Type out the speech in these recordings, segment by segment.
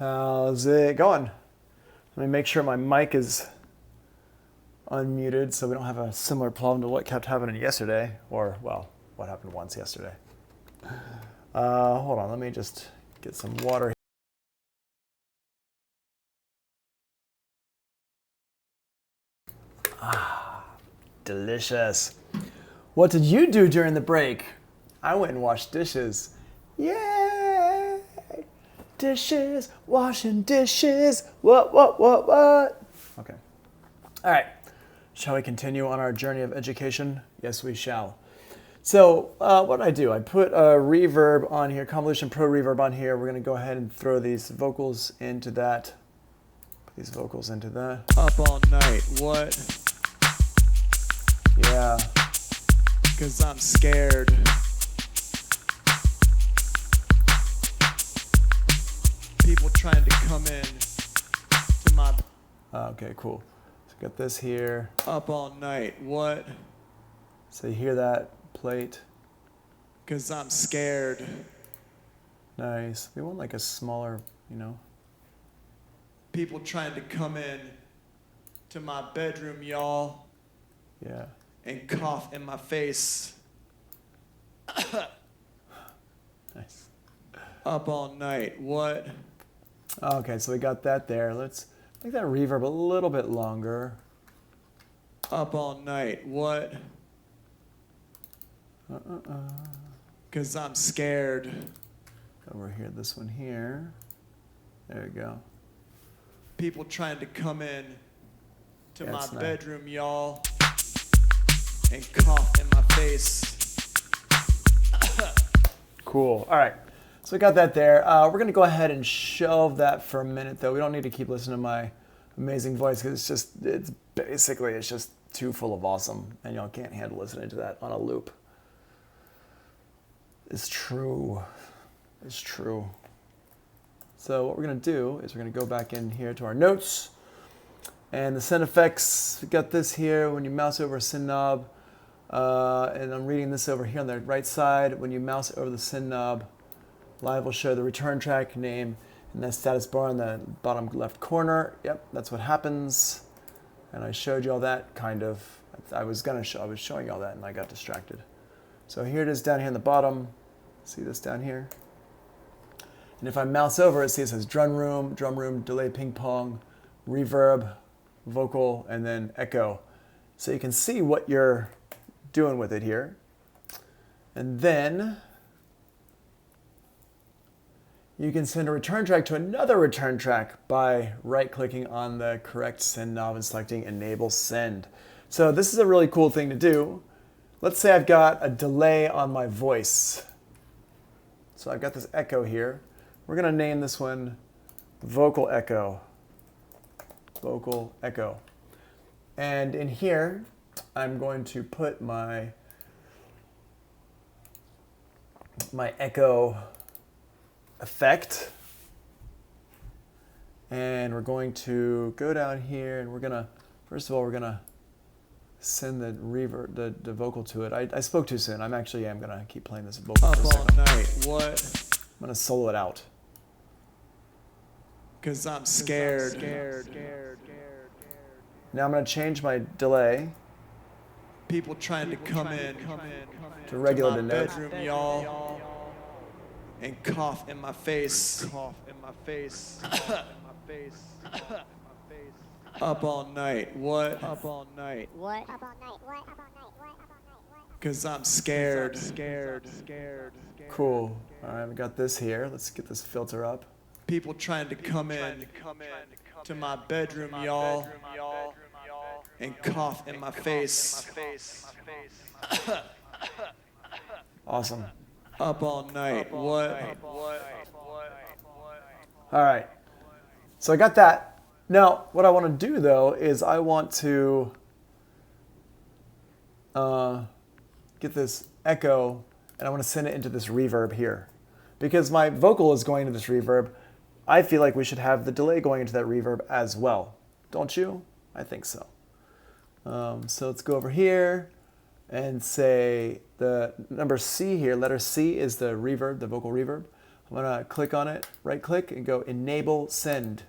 How's it going? Let me make sure my mic is unmuted so we don't have a similar problem to what kept happening yesterday, or, well, what happened once yesterday. Hold on, let me just get some water. Ah, delicious. What did you do during the break? I went and washed dishes. Yay! Dishes, washing dishes. What? Okay. All right. Shall we continue on our journey of education? Yes, we shall. So what did I do? I put a reverb on here, Convolution Pro reverb on here. We're going to go ahead and throw these vocals into that. Put these vocals into that. Up all night, what? Yeah. 'Cause I'm scared. People trying to come in to my... Okay, cool. So got this here. Up all night, what? So you hear that plate? 'Cause I'm scared. Nice. We want like a smaller, People trying to come in to my bedroom, y'all, Yeah. and cough in my face. Nice. Up all night, what? Okay, so we got that there. Let's make that reverb a little bit longer. Up all night, what? 'Cause I'm scared. Over here, this one here. There we go. People trying to come in to my That's nice. bedroom, y'all, and cough in my face. Cool. All right. So we got that there. We're going to go ahead and shelve that for a minute, though. We don't need to keep listening to my amazing voice because it's just too full of awesome, and y'all can't handle listening to that on a loop. It's true. It's true. So what we're going to do is we're going to go back in here to our notes. And the send effects, we got this here. When you mouse over a send knob, and I'm reading this over here on the right side. When you mouse over the send knob, Live will show the return track name and that status bar in the bottom left corner. Yep, that's what happens. And I showed you all that kind of. I was showing you all that and I got distracted. So here it is down here in the bottom. See this down here? And if I mouse over it, see it says drum room, delay ping pong, reverb, vocal, and then echo. So you can see what you're doing with it here. And then you can send a return track to another return track by right-clicking on the correct send knob and selecting Enable Send. So this is a really cool thing to do. Let's say I've got a delay on my voice. So I've got this echo here. We're going to name this one Vocal Echo. Vocal Echo. And in here, I'm going to put my echo effect. And we're going to go down here and we're going to, first of all, we're going to send the reverb, the vocal to it. I spoke too soon. I'm going to keep playing this vocal Up for a all second. night, what? I'm going to solo it out. 'Cause I'm scared. Now I'm going to change my delay People trying to come in to regular my to note. bedroom, y'all, and cough in my face. Cough in my face. Up all night, what? Up all night. What? 'Cause I'm scared. Cool. All right, we got this here. Let's get this filter up. People trying to come in to my bedroom, y'all, and cough in my face. Awesome. Up all night, what? All right. So I got that. Now, what I want to do, though, is I want to get this echo, and I want to send it into this reverb here. Because my vocal is going to this reverb, I feel like we should have the delay going into that reverb as well. Don't you? I think so. So let's go over here and say the number C here, letter C is the reverb, the vocal reverb. I'm I'm gonna click on it, right click, and go enable send,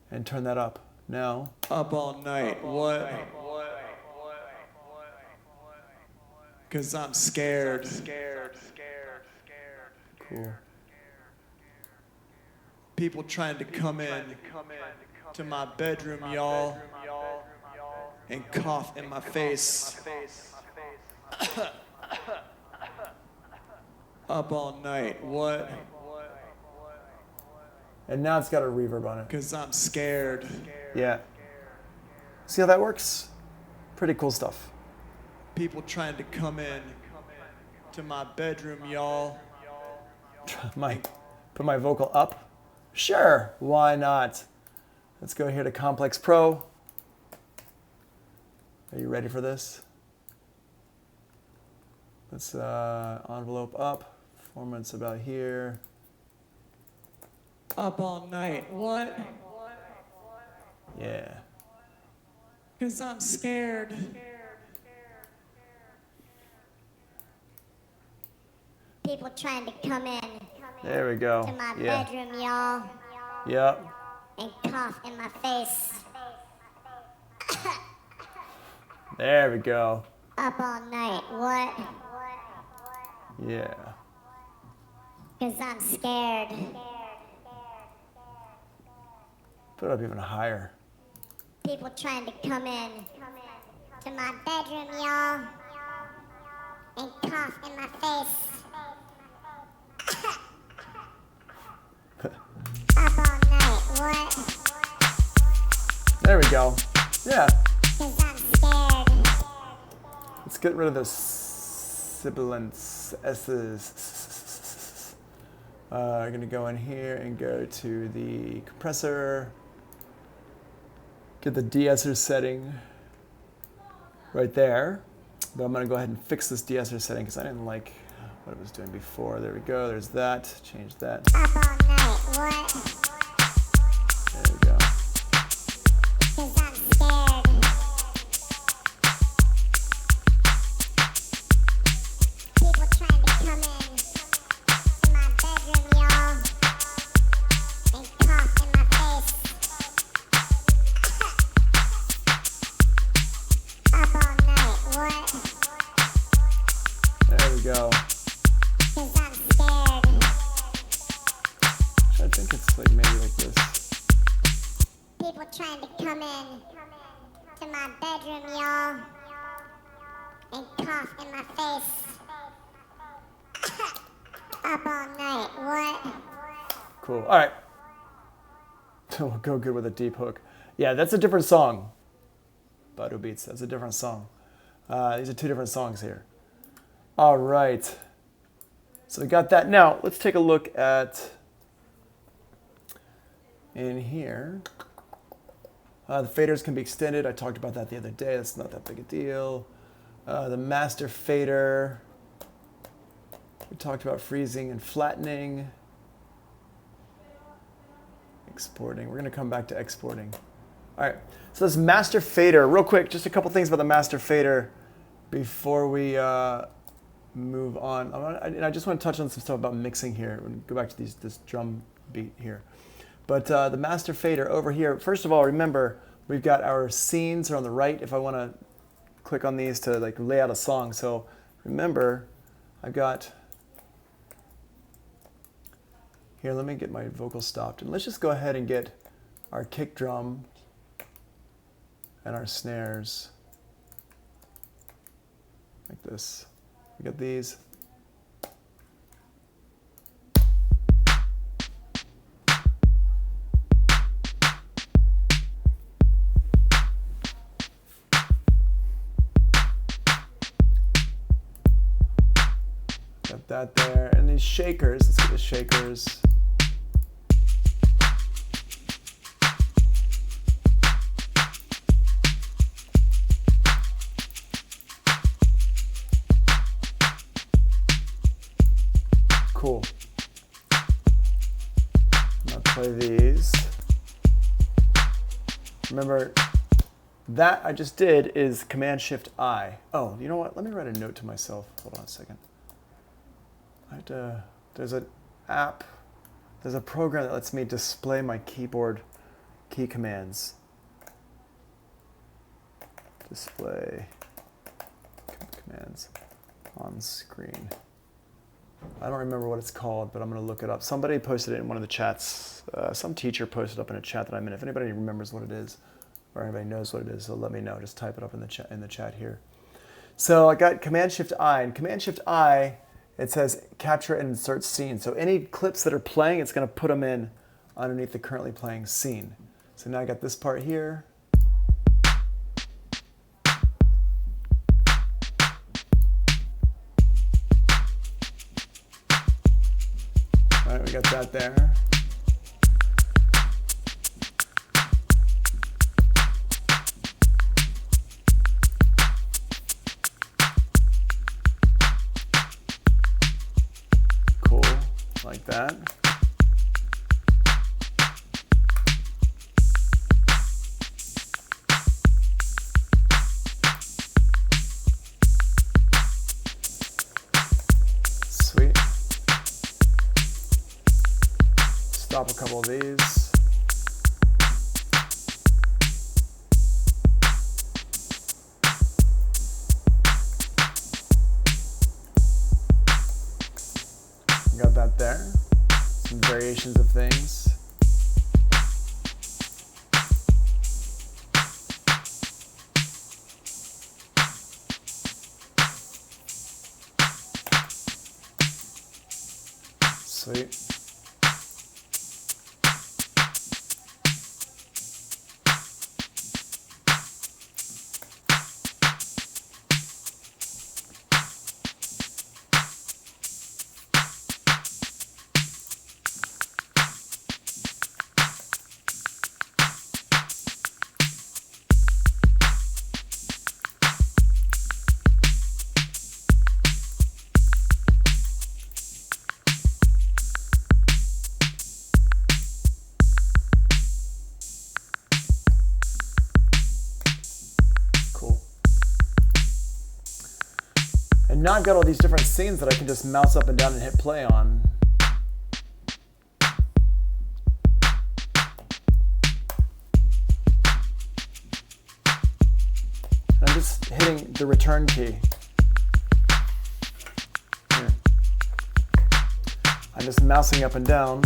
and turn that up. Now, Up all night, what? Cause I'm scared. cool. People trying to come in to my bedroom, y'all, and cough in my face. Up all night, what? And now it's got a reverb on it. Cause I'm scared. Yeah. See how that works? Pretty cool stuff. People trying to come in to my bedroom, y'all. Put my vocal up? Sure, why not? Let's go here to Complex Pro. Are you ready for this? Let's envelope up. Performance about here. Up all night, what? Yeah. Cause I'm scared. People trying to come in There we go. to my Yeah. bedroom, y'all, Yep. and cough in my face. There we go. Up all night, what? Yeah. Cause I'm scared. Put it up even higher. People trying to come in to my bedroom, y'all, and cough in my face. Up all night, what? There we go. Yeah. Cause I'm scared. Let's get rid of the sibilants, S's. I'm going to go in here and go to the compressor. Get the de-esser setting right there. But I'm going to go ahead and fix this de-esser setting because I didn't like what it was doing before. There we go. There's that. Change that. Up all night, what? There we go. Cause I'm scared. People trying to come in to my bedroom, y'all, and cough in my face. Up all night, what? There we go. Cause I'm scared. I think it's like maybe like this. People trying to come in to my bedroom, y'all, and cough in my face. Up all night, what? Cool. All right. We'll go good with a deep hook. Yeah, that's a different song. Badu Beats, that's a different song. These are two different songs here. All right. So we got that. Now, let's take a look at in here. The faders can be extended. I talked about that the other day. That's not that big a deal. The master fader. We talked about freezing and flattening. Exporting. We're going to come back to exporting. All right. So this master fader, real quick, just a couple things about the master fader before we move on. I just want to touch on some stuff about mixing here. We'll go back to this drum beat here. But the master fader over here, first of all, remember, we've got our scenes are on the right if I want to click on these to like lay out a song. So remember, I've got, here, let me get my vocal stopped. And let's just go ahead and get our kick drum and our snares like this. We got these. Got that there. And these shakers, let's get the shakers. Cool. I'll play these. Remember, that I just did is Command-Shift-I. Oh, you know what? Let me write a note to myself. Hold on a second. There's an app there's a program that lets me display my keyboard key commands. Display commands on screen. I don't remember what it's called, but I'm going to look it up. Somebody posted it in one of the chats. Some teacher posted up in a chat that I'm in. If anybody remembers what it is, or anybody knows what it is, so let me know. Just type it up in the chat here. So I got Command-Shift-I, and Command-Shift-I, it says capture and insert scene. So any clips that are playing, it's going to put them in underneath the currently playing scene. So now I got this part here. All right, we got that there. Cool, like that. Sweet. Stop a couple of these. Got that there. Some variations of things. Sweet. And now I've got all these different scenes that I can just mouse up and down and hit play on. And I'm just hitting the return key. Here. I'm just mousing up and down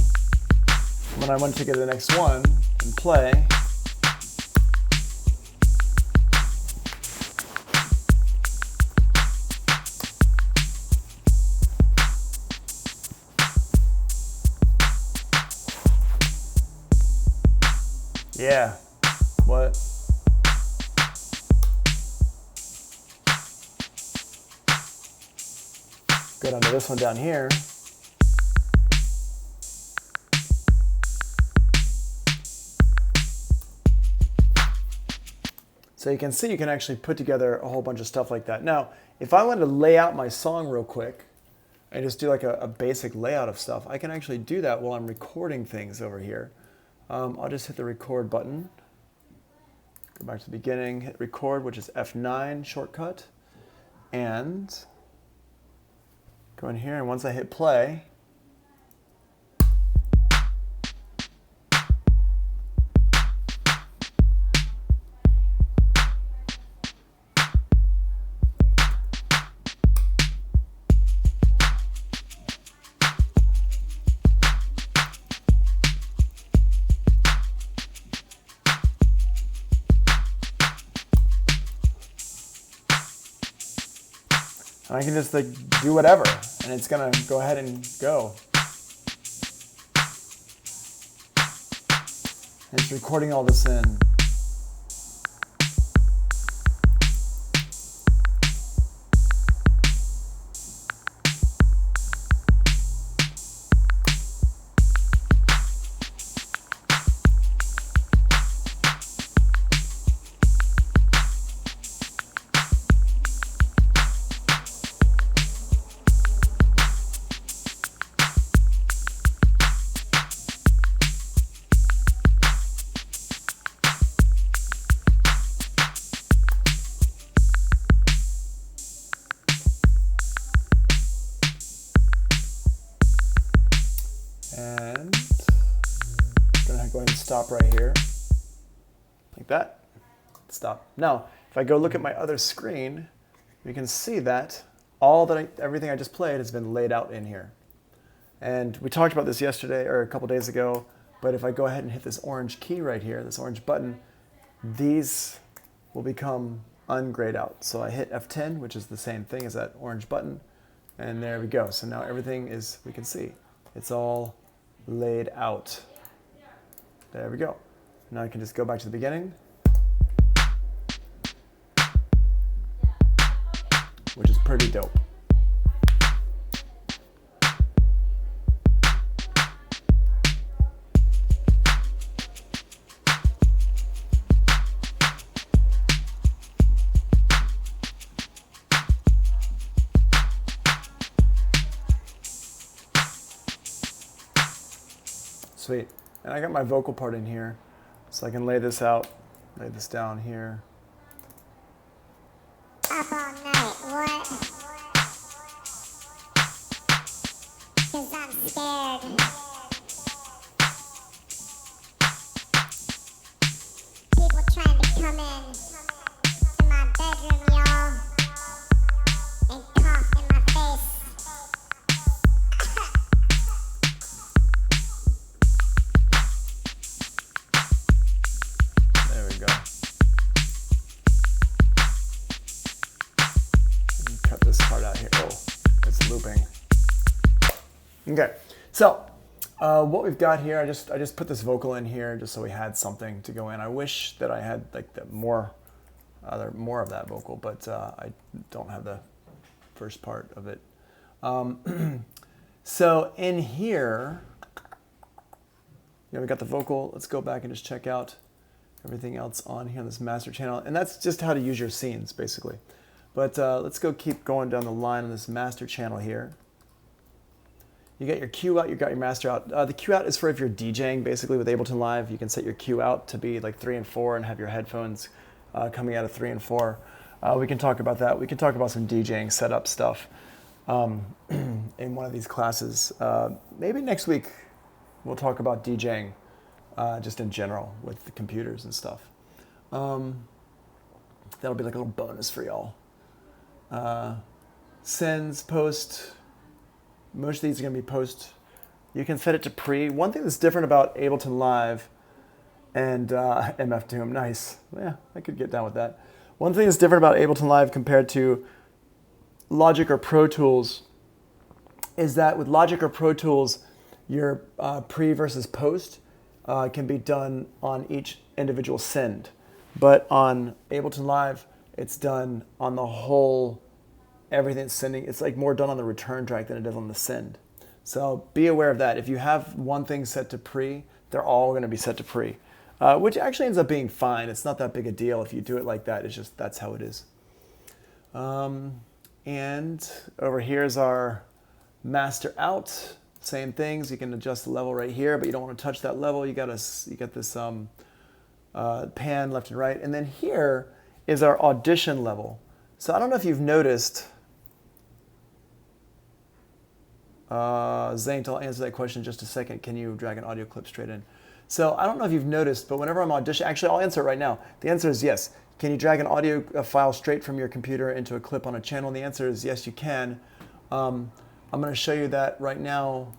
when I want to get to the next one and play. Yeah, what? Go down to this one down here. So you can see you can actually put together a whole bunch of stuff like that. Now, if I wanted to lay out my song real quick and just do like a basic layout of stuff, I can actually do that while I'm recording things over here. I'll just hit the record button, go back to the beginning, hit record, which is F9 shortcut, and go in here, and once I hit play, and I can just like do whatever, and it's gonna go ahead and go. And it's recording all this in. go ahead and stop right here, like that. Stop. Now, if I go look at my other screen, we can see that everything I just played has been laid out in here. And we talked about this yesterday or a couple days ago, but if I go ahead and hit this orange key right here, this orange button, these will become ungrayed out. So I hit F10, which is the same thing as that orange button, and there we go. So now everything is, we can see, it's all laid out. There we go. Now I can just go back to the beginning, which is pretty dope. Sweet. And I got my vocal part in here, so I can lay this out, lay this down here. Up all night, what? 'Cause I'm scared. People trying to come in to my bedroom, y'all, and cough in my face. There we go. Cut this part out here. Oh, it's looping. Okay, so what we've got here, I just put this vocal in here just so we had something to go in. I wish that I had like more of that vocal, but I don't have the first part of it. So in here, we got the vocal. Let's go back and just check out everything else on here on this master channel, and that's just how to use your scenes basically. But let's keep going down the line on this master channel here. You got your cue out, you got your master out. The cue out is for if you're DJing basically with Ableton Live. You can set your cue out to be like 3 and 4 and have your headphones coming out of 3 and 4. We can talk about that. We can talk about some DJing setup stuff in one of these classes. Maybe next week we'll talk about DJing just in general with the computers and stuff. That'll be like a little bonus for y'all. Sends, post. Most of these are going to be post. You can set it to pre. One thing that's different about Ableton Live and MF Doom, nice. Yeah, I could get down with that. One thing that's different about Ableton Live compared to Logic or Pro Tools is that with Logic or Pro Tools, your pre versus post can be done on each individual send. But on Ableton Live, it's done on the whole, everything it's sending. It's like more done on the return track than it is on the send. So be aware of that. If you have one thing set to pre, they're all going to be set to pre, which actually ends up being fine. It's not that big a deal if you do it like that. It's just, that's how it is. And over here is our master out. Same things. You can adjust the level right here, but you don't want to touch that level. You got this pan left and right. And then here is our audition level. So I don't know if you've noticed, Zane, I'll answer that question in just a second. Can you drag an audio clip straight in? So I don't know if you've noticed, but whenever I'm auditioning, actually I'll answer it right now. The answer is yes. Can you drag an audio file straight from your computer into a clip on a channel? And the answer is yes, you can. I'm going to show you that right now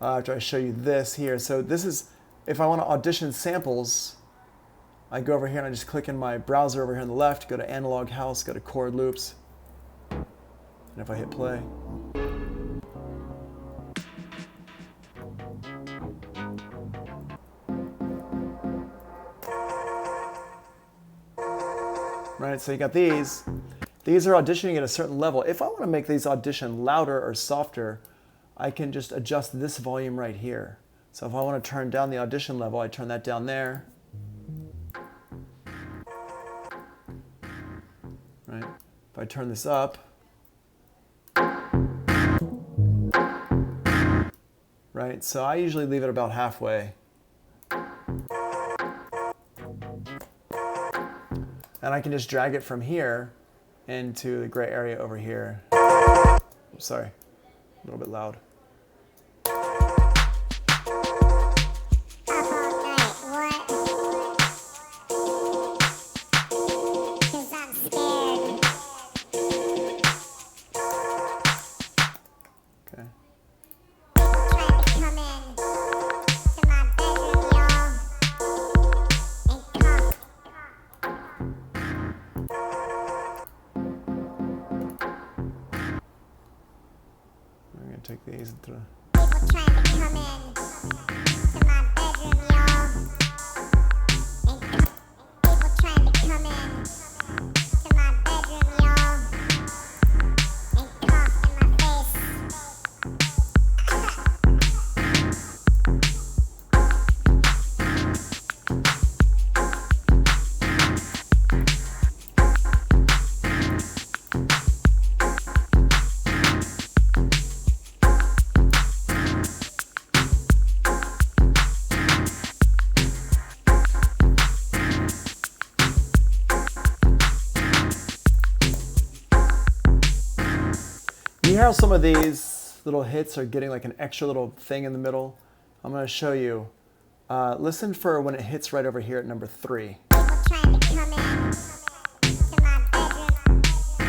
after I show you this here. So this is, if I want to audition samples, I go over here and I just click in my browser over here on the left, go to Analog House, go to Chord Loops, and if I hit play, right, so you got these. These are auditioning at a certain level. If I want to make these audition louder or softer, I can just adjust this volume right here. So if I want to turn down the audition level, I turn that down there. Right? If I turn this up, right? So I usually leave it about halfway. And I can just drag it from here into the gray area over here. Oops, sorry, a little bit loud. Up all night, these into the... People trying to come in to my bedroom, y'all. And people trying to come in to my bedroom, y'all. And cough in my face. You hear how some of these little hits are getting like an extra little thing in the middle? I'm going to show you. Listen for when it hits right over here at number 3. People trying to come in to my bedroom.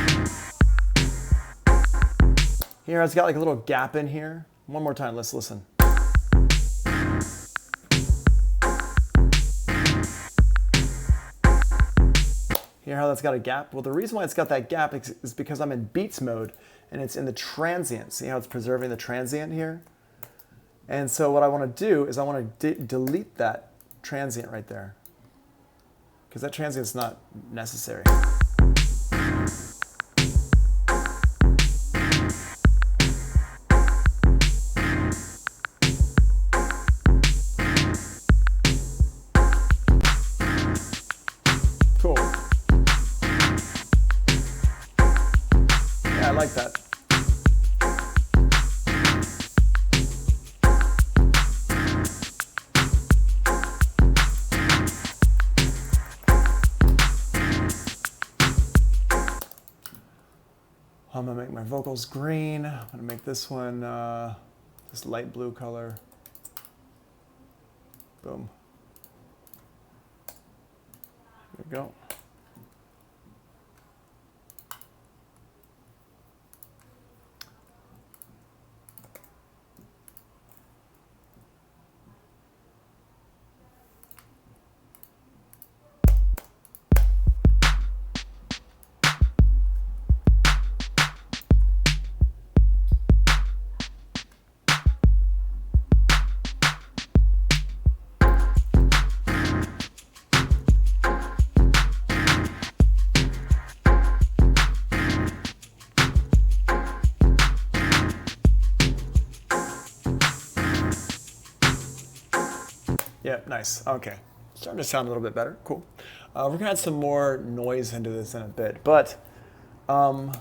Here, it's got like a little gap in here. One more time, let's listen. Hear how that's got a gap? Well, the reason why it's got that gap is because I'm in beats mode and it's in the transient. See how it's preserving the transient here? And so what I want to do is I want to delete that transient right there, because that transient's not necessary. Cool. Yeah, I like that. I'm gonna make my vocals green. I'm gonna make this one this light blue color. Boom. There we go. Yeah, nice. Okay. Starting to sound a little bit better. Cool. We're going to add some more noise into this in a bit. But, our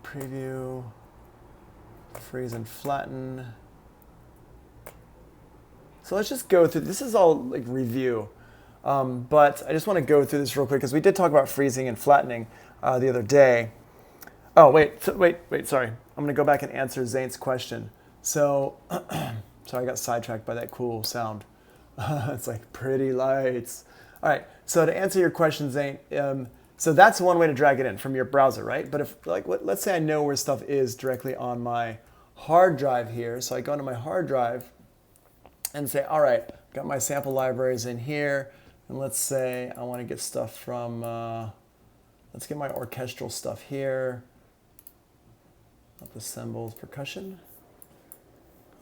preview, freeze and flatten. So let's just go through, this is all like review. But I just want to go through this real quick because we did talk about freezing and flattening the other day. Oh, wait, sorry. I'm going to go back and answer Zane's question. So, sorry, I got sidetracked by that cool sound. It's like pretty lights. All right, so to answer your question, Zane, so that's one way to drag it in from your browser, right? But if, like, let's say I know where stuff is directly on my hard drive here. So I go into my hard drive and say, all right, got my sample libraries in here. And let's say I want to get stuff from, let's get my orchestral stuff here. Not the cymbals, percussion.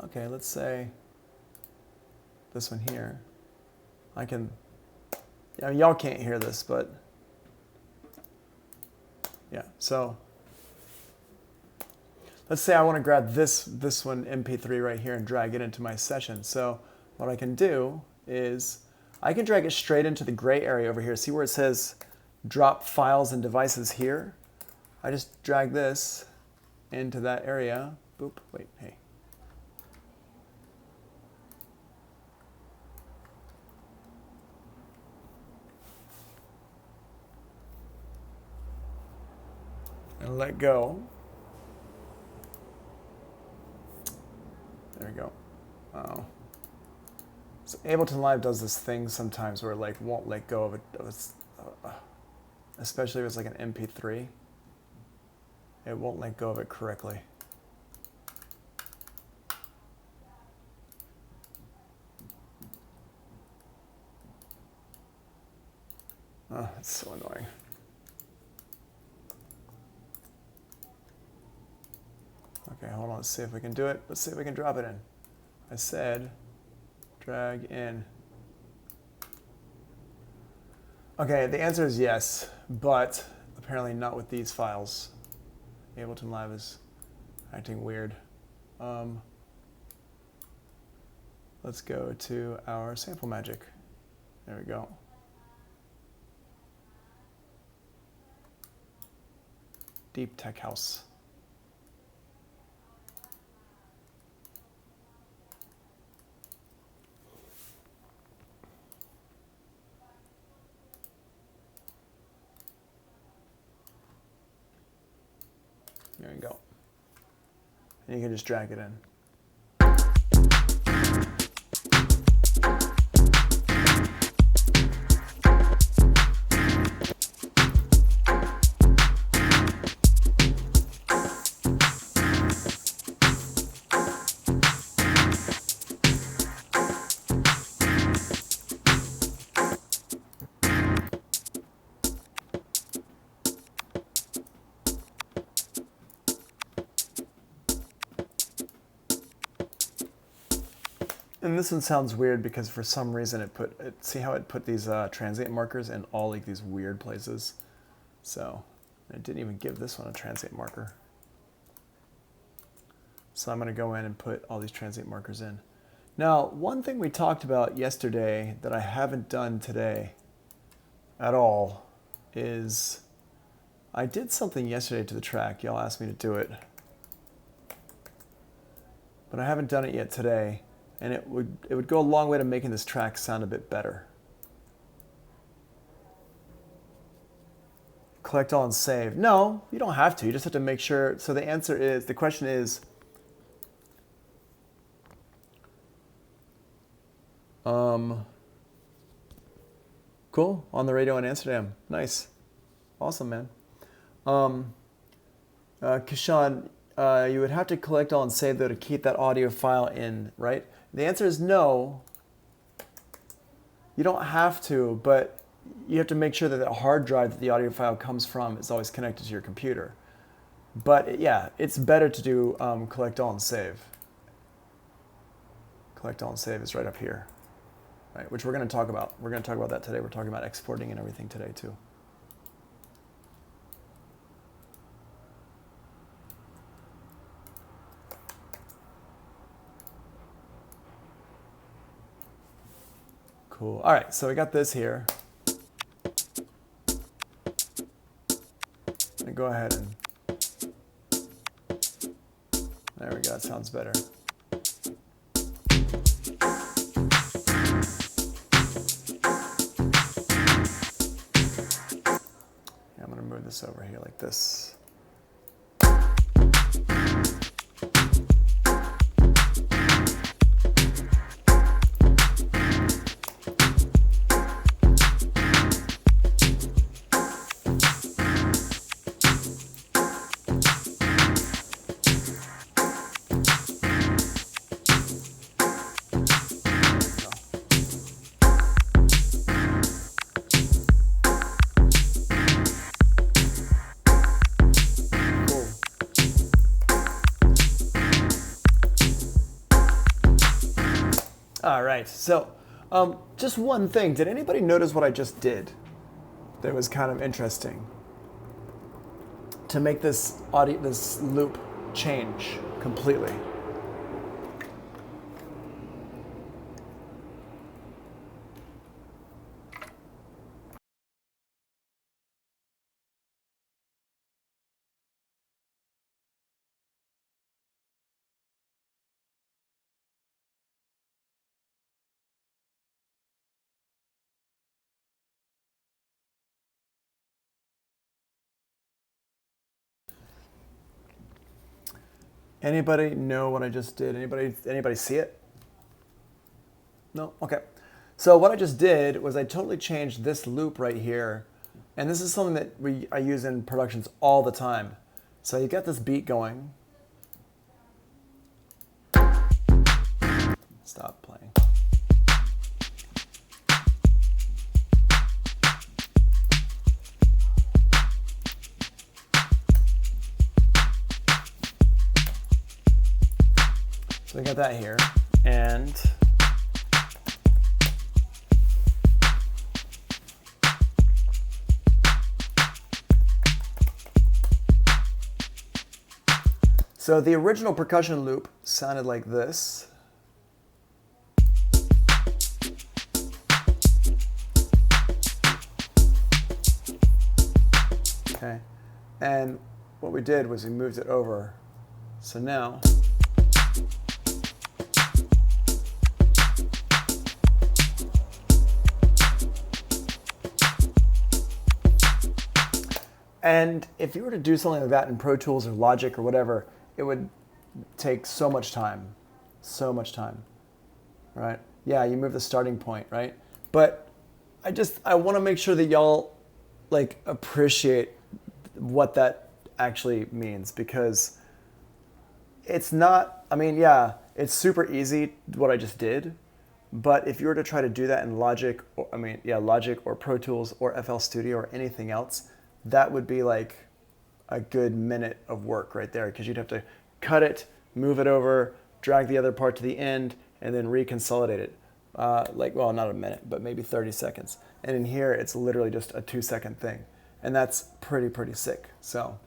Okay, let's say this one here. I mean, y'all can't hear this, but yeah, so let's say I want to grab this one MP3 right here and drag it into my session. So what I can do is I can drag it straight into the gray area over here. See where it says drop files and devices here? I just drag this into that area. Boop, wait, hey. And let go. There we go. Oh. So Ableton Live does this thing sometimes where it like won't let go of it, especially if it's like an MP3. It won't let go of it correctly. Oh, that's so annoying. Okay, hold on, let's see if we can do it. Let's see if we can drop it in. I said drag in. Okay, the answer is yes, but apparently not with these files. Ableton Live is acting weird. Let's go to our sample magic. There we go. Deep Tech House. There you go. And you can just drag it in. And this one sounds weird because for some reason see how it put these transient markers in all like these weird places. So it didn't even give this one a transient marker. So I'm going to go in and put all these transient markers in. Now, one thing we talked about yesterday that I haven't done today at all is I did something yesterday to the track. Y'all asked me to do it. But I haven't done it yet today. And it would go a long way to making this track sound a bit better. Collect all and save. No, you don't have to. You just have to make sure. So the answer is, the question is, cool, on the radio in Amsterdam. Nice. Awesome, man. Kishan, you would have to collect all and save though to keep that audio file in, right? The answer is no. You don't have to, but you have to make sure that the hard drive that the audio file comes from is always connected to your computer. But yeah, it's better to do collect all and save. Collect all and save is right up here, right? Which we're going to talk about. We're going to talk about that today. We're talking about exporting and everything today too. Cool. All right, so we got this here. And go ahead and there we go. That sounds better. Yeah, I'm going to move this over here like this. All right, so just one thing. Did anybody notice what I just did that was kind of interesting? To make this loop change completely. Anybody know what I just did? Anybody see it? No? Okay. So what I just did was I totally changed this loop right here. And this is something that I use in productions all the time. So you get this beat going. Stop playing. So we got that here, and so the original percussion loop sounded like this. Okay, and what we did was we moved it over. So now, and if you were to do something like that in Pro Tools or Logic or whatever, it would take so much time, right? Yeah, you move the starting point, right? But I want to make sure that y'all like appreciate what that actually means, because it's not, I mean, yeah, it's super easy what I just did, but if you were to try to do that in Logic, or, Logic or Pro Tools or FL Studio or anything else, that would be like a good minute of work right there, because you'd have to cut it, move it over, drag the other part to the end, and then reconsolidate it. Well, not a minute, but maybe 30 seconds. And in here, it's literally just a 2-second thing. And that's pretty sick, so.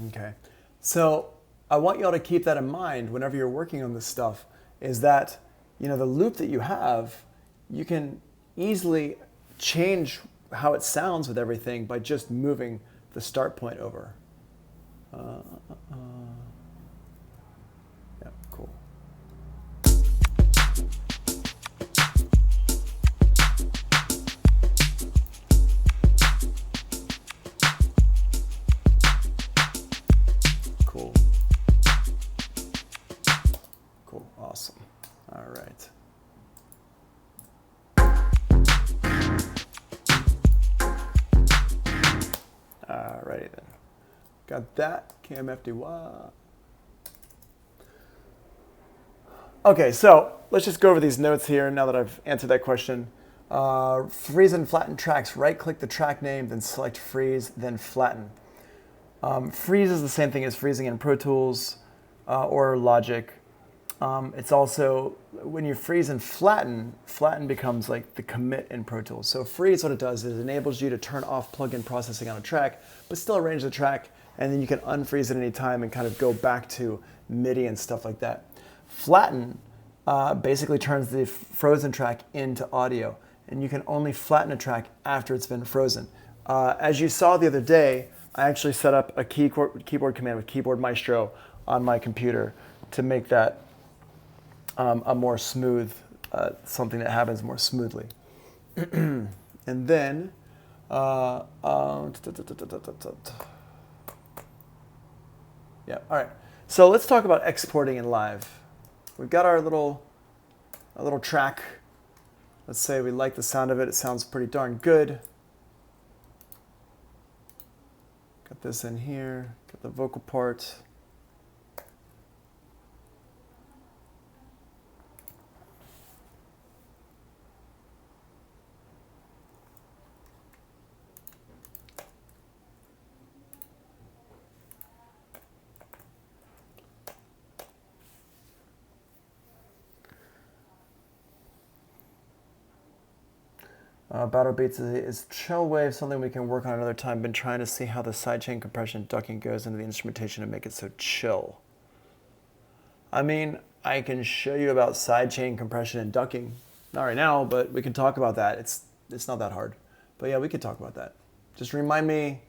Okay, so I want y'all to keep that in mind whenever you're working on this stuff, is that, you know, the loop that you have, you can easily change how it sounds with everything by just moving the start point over. Yeah, cool. Cool. Cool, awesome. All right. Alrighty then. Got that, KMFDY. Okay, so let's just go over these notes here now that I've answered that question. Freeze and flatten tracks. Right-click the track name, then select freeze, then flatten. Freeze is the same thing as freezing in Pro Tools or Logic. It's also, when you freeze and flatten becomes like the commit in Pro Tools. So freeze, what it does is it enables you to turn off plugin processing on a track, but still arrange the track, and then you can unfreeze at any time and kind of go back to MIDI and stuff like that. Flatten basically turns the frozen track into audio, and you can only flatten a track after it's been frozen. As you saw the other day, I actually set up a keyboard command with Keyboard Maestro on my computer to make that a more smooth, something that happens more smoothly. And then, yeah, all right. So let's talk about exporting in live. We've got our little track. Let's say we like the sound of it. It sounds pretty darn good. Got this in here. Got the vocal part. Battle Beats is chill wave, something we can work on another time. Been trying to see how the sidechain compression and ducking goes into the instrumentation to make it so chill. I mean, I can show you about sidechain compression and ducking. Not right now, but we can talk about that. It's not that hard. But yeah, we could talk about that. Just remind me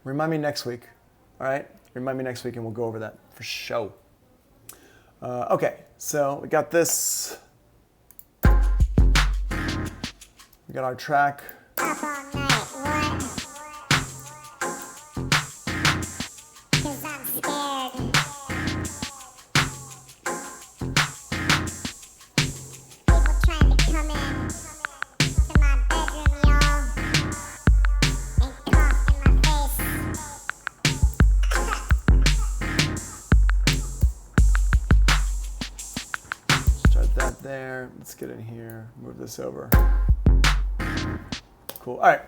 next week. All right? Remind me next week and we'll go over that for show. Okay, so we got this. We got our track. Up all night, what? 'Cause I'm scared. People trying to come in to my bedroom, y'all, and cough in my face. Start that there. Let's get in here. Move this over. cool. All right.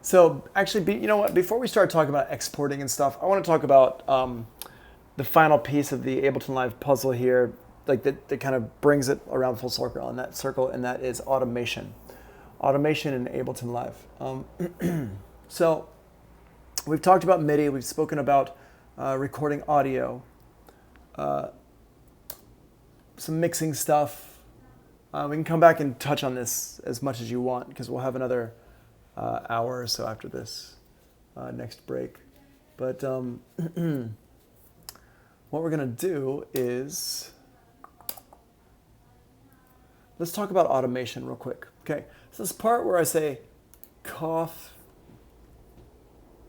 So actually, you know what? Before we start talking about exporting and stuff, I want to talk about the final piece of the Ableton Live puzzle here, like that kind of brings it around full circle, and that is automation. Automation in Ableton Live. So we've talked about MIDI. We've spoken about recording audio, some mixing stuff. We can come back and touch on this as much as you want because we'll have another hour or so after this next break. But what we're going to do is let's talk about automation real quick. Okay, so this part where I say cough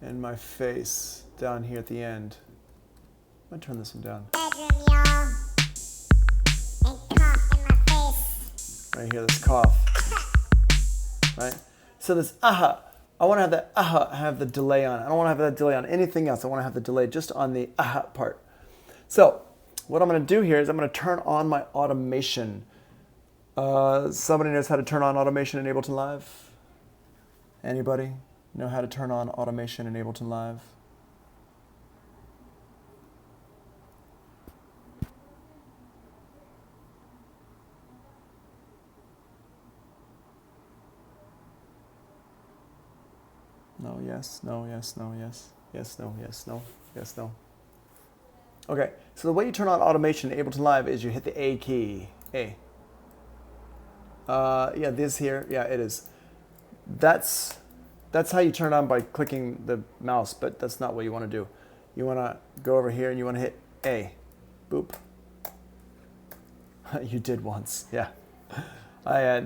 in my face down here at the end. I'm going to turn this one down. Bedroom, y'all. And cough in my face. Right here, this cough. Right? So this aha, I want to have that aha have the delay on it. I don't want to have that delay on anything else. I want to have the delay just on the aha part. So what I'm going to do here is I'm going to turn on my automation. Somebody knows how to turn on automation in Ableton Live? Anybody know how to turn on automation in Ableton Live? No, yes, no, yes, no, yes, yes, no, yes, no, yes, no. Okay, so the way you turn on automation in Ableton Live is you hit the A key, A. Yeah, this here, yeah, it is. That's how you turn on by clicking the mouse, but that's not what you want to do. You want to go over here and you want to hit A. Boop. You did once, yeah.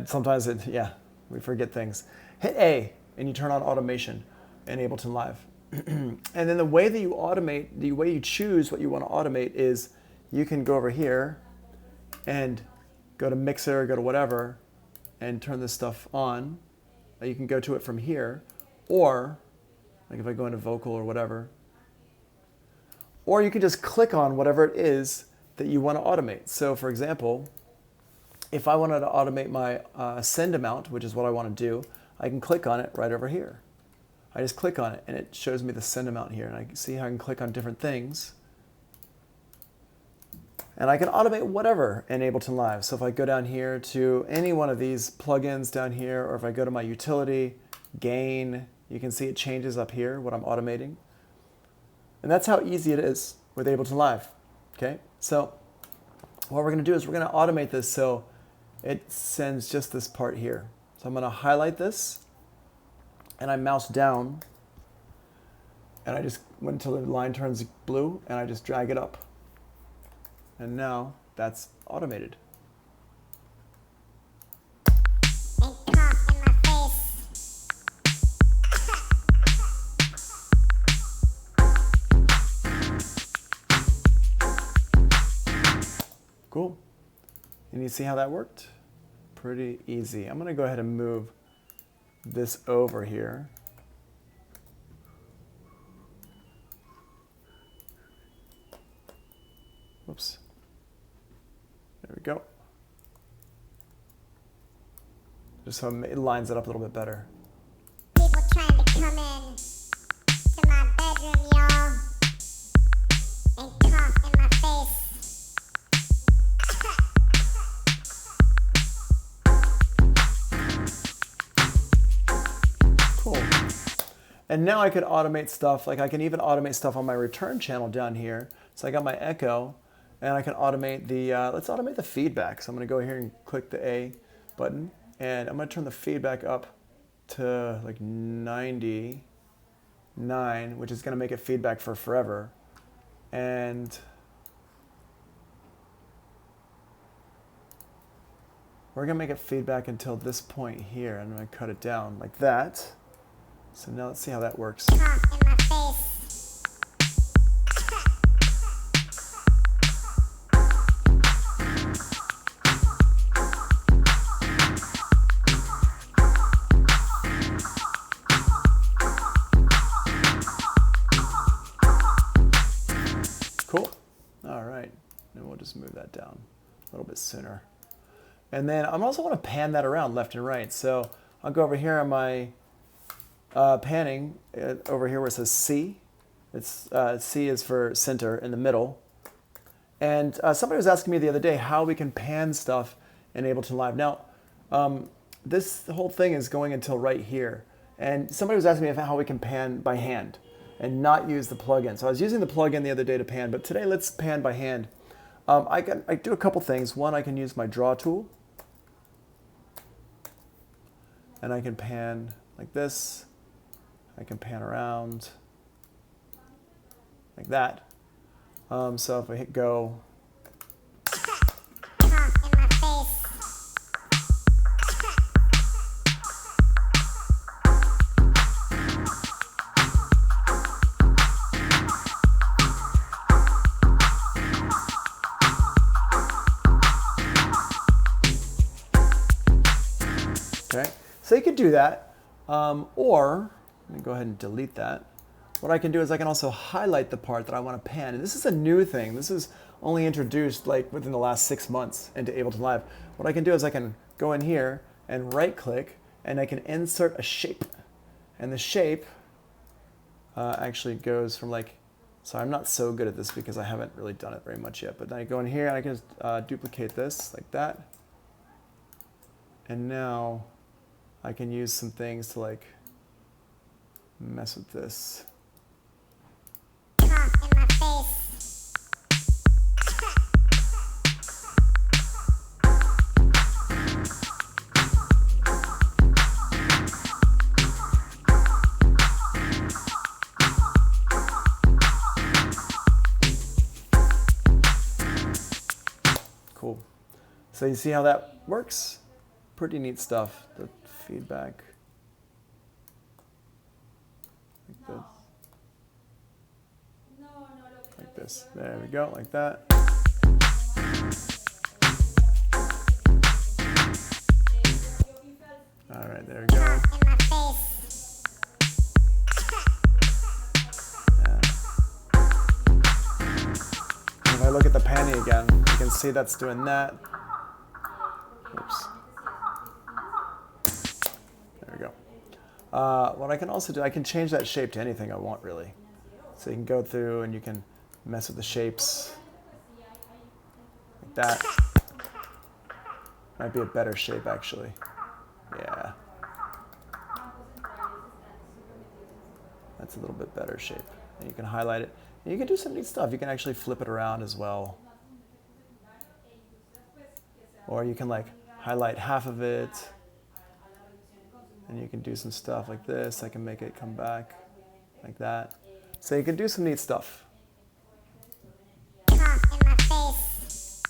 Sometimes yeah, we forget things. Hit A and you turn on automation in Ableton Live. And then the way that you automate, the way you choose what you want to automate is you can go over here and go to mixer, go to whatever, and turn this stuff on. You can go to it from here, or like if I go into vocal or whatever, or you can just click on whatever it is that you want to automate. So for example, if I wanted to automate my send amount, which is what I want to do, I can click on it right over here. I just click on it and it shows me the send amount here, and I can see how I can click on different things. And I can automate whatever in Ableton Live. So if I go down here to any one of these plugins down here, or if I go to my utility, gain, you can see it changes up here, what I'm automating. And that's how easy it is with Ableton Live, okay? So what we're gonna do is we're gonna automate this so it sends just this part here. So I'm gonna highlight this, and I mouse down, and I just wait until the line turns blue, and I just drag it up. And now that's automated. And cough in my face. Cool. And you see how that worked? Pretty easy. I'm gonna go ahead and move this over here. Whoops. There we go. Just so it lines it up a little bit better. People trying to come in to my bedroom, y'all. And cough in my face. Cool. And now I could automate stuff, like I can even automate stuff on my return channel down here. So I got my echo, and I can automate the, let's automate the feedback. So I'm gonna go here and click the A button, and I'm gonna turn the feedback up to like 99, which is gonna make it feedback for forever. And we're gonna make it feedback until this point here, and I'm gonna cut it down like that. So now let's see how that works. Cough in my face. Cool. All right. And we'll just move that down a little bit sooner. And then I'm also want to pan that around left and right. So I'll go over here on my panning over here where it says C. It's C is for center in the middle. And somebody was asking me the other day how we can pan stuff in Ableton Live. Now, this whole thing is going until right here. And somebody was asking me how we can pan by hand and not use the plugin. So I was using the plugin the other day to pan, but today let's pan by hand. I do a couple things. One, I can use my draw tool. And I can pan like this. I can pan around like that. So if I hit go, Cough in my face. okay? So you could do that, or let me go ahead and delete that. What I can do is I can also highlight the part that I want to pan. And this is a new thing. This is only introduced like within the last 6 months into Ableton Live. What I can do is I can go in here and right click and I can insert a shape. And the shape actually goes from like, so I'm not so good at this because I haven't really done it very much yet, but then I go in here and I can just duplicate this like that. And now I can use some things to like mess with this. Cough in my face. Cool. So you see how that works? Pretty neat stuff. The feedback. Like this. Like this. There we go, like that. All right, there we go. Cough in my face. Yeah. And if I look at the panning again, you can see that's doing that. Oops. There we go. What I can also do, I can change that shape to anything I want, really. So you can go through and you can mess with the shapes like that. Might be a better shape, actually. Yeah. That's a little bit better shape. And you can highlight it. And you can do some neat stuff. You can actually flip it around as well. Or you can like highlight half of it. And you can do some stuff like this. I can make it come back like that. So you can do some neat stuff. Cough in my face.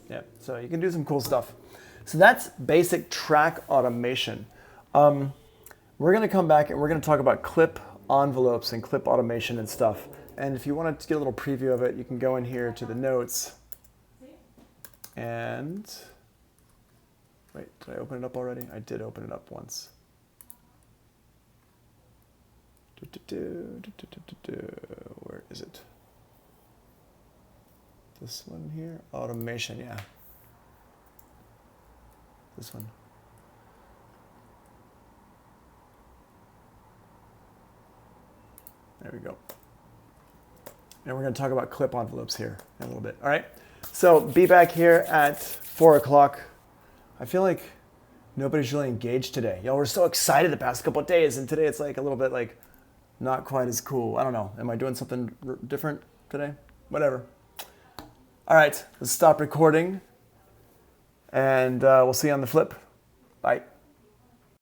Yeah, so you can do some cool stuff. So that's basic track automation. We're gonna come back and we're gonna talk about clip envelopes and clip automation and stuff. And if you want to get a little preview of it, you can go in here to the notes. And wait, did I open it up already? I did open it up once. Where is it? This one here? Automation, yeah. This one. There we go. And we're going to talk about clip envelopes here in a little bit. All right. So be back here at 4 o'clock. I feel like nobody's really engaged today. Y'all were so excited the past couple of days, and today it's like a little bit like not quite as cool. I don't know. Am I doing something different today? Whatever. All right. Let's stop recording, and we'll see you on the flip. Bye.